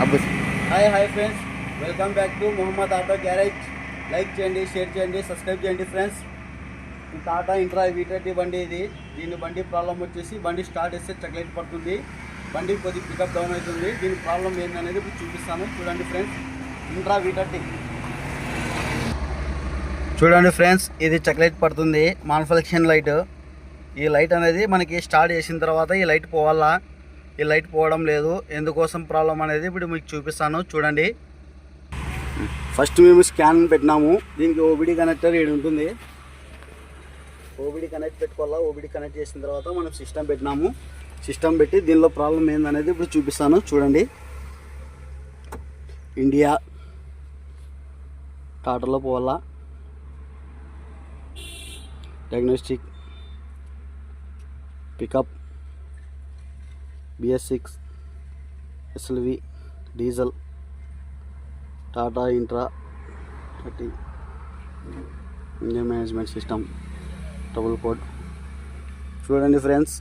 అబ్బుస్ hi friends, welcome back to Mohammed auto garage. Like చేయండి, share చేయండి, subscribe చేయండి friends. ఈ టాటా ఇంట్రా V30 బండి ఇది. దీని బండి ప్రాబ్లం వచ్చేసి బండి స్టార్ట్ చేస్తే చక్లైట్ పడుతుంది, బండి కొద్దిగా పికప్ డౌన్ అవుతుంది. దీని ప్రాబ్లం ఏంటనేది ఇప్పుడు చూపిస్తాను. చూడండి ఫ్రెండ్స్, ఇంట్రా V30 చూడండి ఫ్రెండ్స్, ఇది చక్లైట్ పడుతుంది, మాన్యుఫ్యాక్చరింగ్ లైట్. ఈ లైట్ అనేది మనకి స్టార్ట్ చేసిన తర్వాత ఈ లైట్ పోవాలా, ఈ లైట్ పోవడం లేదు. ఎందుకోసం ప్రాబ్లం అనేది ఇప్పుడు మీకు చూపిస్తాను. చూడండి, ఫస్ట్ మేము స్కాన్ పెట్టినాము. దీనికి ఓబిడి కనెక్టర్ ఇక్కడ ఉంటుంది. ఓబిడి కనెక్ట్ పెట్టుకోవాలా. ఓబిడి కనెక్ట్ చేసిన తర్వాత మనం సిస్టమ్ పెట్టినాము. సిస్టమ్ పెట్టి దీనిలో ప్రాబ్లం ఏందనేది ఇప్పుడు చూపిస్తాను. చూడండి, ఇండియా టాటాలో పోవాలా, diagnostic, pickup, BS6 SLV diesel, Tata intra 30 Indian management system, trouble code. చూడండి ఫ్రెండ్స్,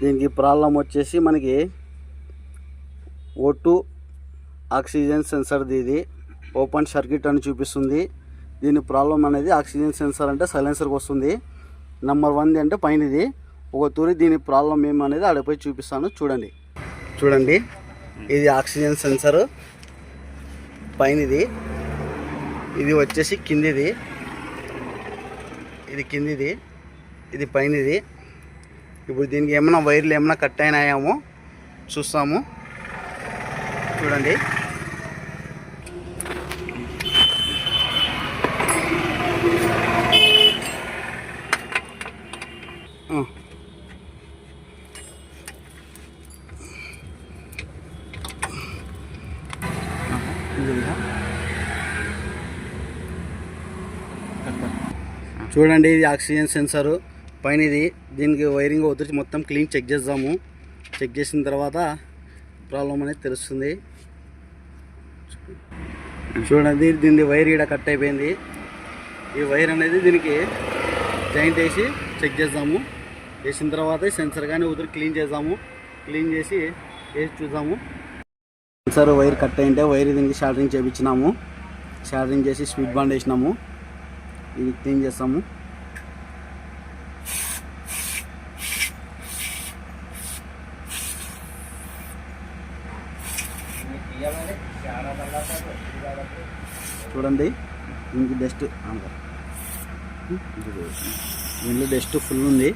దీనికి ప్రాబ్లం వచ్చేసి మనకి O2 ఆక్సిజన్ సెన్సర్ది. ఇది ఓపెన్ సర్క్యూట్ అని చూపిస్తుంది. దీని ప్రాబ్లం అనేది ఆక్సిజన్ సెన్సర్ అంటే సైలెన్సర్కి వస్తుంది. నెంబర్ 1 అంటే పైన ఇది. ఒక తూరి దీని ప్రాబ్లం ఏమనేది ఆడపోయి చూపిస్తాను. చూడండి, ఇది ఆక్సిజన్ సెన్సర్ పైనది. ఇది వచ్చేసి కిందిది. ఇది కిందిది, ఇది పైనది. ఇప్పుడు దీనికి ఏమైనా వైర్లు ఏమైనా కట్ అయినాయేమో చూస్తాము. చూడండి, చూడండి, ఇది ఆక్సిజన్ సెన్సర్ పైన ఇది. దీనికి వైరింగ్ వదిలి మొత్తం క్లీన్ చెక్ చేద్దాము. చెక్ చేసిన తర్వాత ప్రాబ్లం అనేది తెలుస్తుంది. చూడండి, దీని వైర్ ఇక్కడ కట్ అయిపోయింది. ఈ వైర్ అనేది దీనికి జాయింట్ వేసి చెక్ చేద్దాము. వేసిన తర్వాత సెన్సర్ కానీ వదిలి క్లీన్ చేద్దాము. క్లీన్ చేసి వేసి చూద్దాము. సెన్సర్ వైర్ కట్ అయింటే వైర్ దీనికి షార్టరింగ్ చేయించినాము. షార్టరింగ్ చేసి స్పీడ్ బాండ్ వేసినాము. ఇది క్లీన్ చేస్తాము. చూడండి, దీనికి డస్ట్ దీనిలో డస్ట్ ఫుల్ ఉంది.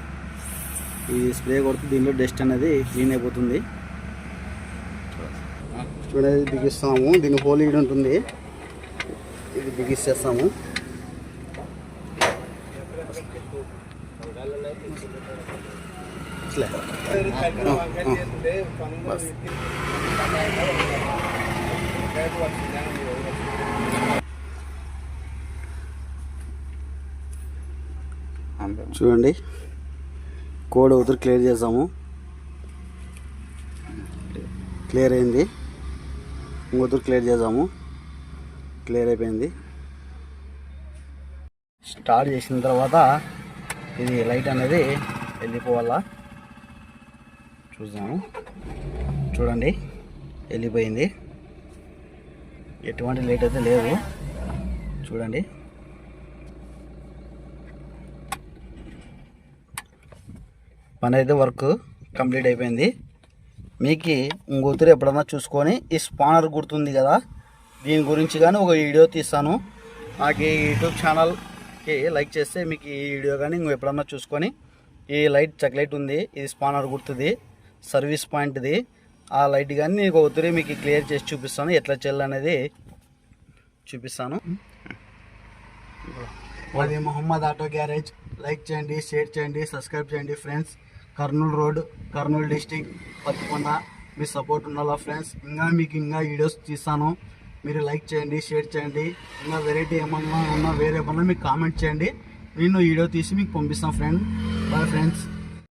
ఈ స్ప్రే కొడితే దీనిలో డస్ట్ అనేది క్లీన్ అయిపోతుంది. చూడండి, బిగిస్తాము. దీని హోల్ ఈడ ఉంటుంది, ఇది బిగిస్తేస్తాము. చూడండి, కోడ్ అవుతుంది, క్లియర్ చేసాము. క్లియర్ అయింది. ఇంకొద్దురు క్లియర్ చేద్దాము. క్లియర్ అయిపోయింది. స్టార్ట్ చేసిన తర్వాత ఇది లైట్ అనేది వెళ్ళిపోవాలా. చూద్దాము. చూడండి, వెళ్ళిపోయింది. ఎటువంటి లైట్ అయితే లేదు. చూడండి, పని అయితే వర్క్ కంప్లీట్ అయిపోయింది. మీకు ఇంకొకరు ఎప్పుడన్నా చూసుకొని ఈ స్పానర్ గుర్తుంది కదా, దీని గురించి కానీ ఒక వీడియో తీస్తాను. నాకు ఈ యూట్యూబ్ ఛానల్కి లైక్ చేస్తే మీకు ఈ వీడియో కానీ ఇంకో ఎప్పుడన్నా చూసుకొని, ఈ లైట్ చెక్ లైట్ ఉంది, ఇది స్పానర్ గుర్తుది, సర్వీస్ పాయింట్ది. ఆ లైట్ కానీ నీకు ఒకరి మీకు క్లియర్ చేసి చూపిస్తాను. ఎట్లా చేయాలనేది చూపిస్తాను. అది మొహమ్మద్ ఆటో గ్యారేజ్. లైక్ చేయండి, షేర్ చేయండి, సబ్స్క్రైబ్ చేయండి friends. Kurnool road, Kurnool district, Pattikonda. మీ సపోర్ట్ ఉండాలా ఫ్రెండ్స్. మీకు ఇంకా వీడియోస్ తీస్తాను. మీరు లైక్ చేయండి, షేర్ చేయండి. ఇంకా వెరైటీ ఏమన్నా ఉన్నా వేరే ఏమన్నా మీకు కామెంట్ చేయండి. నేను వీడియో తీసి మీకు పంపిస్తాను ఫ్రెండ్. Bye friends.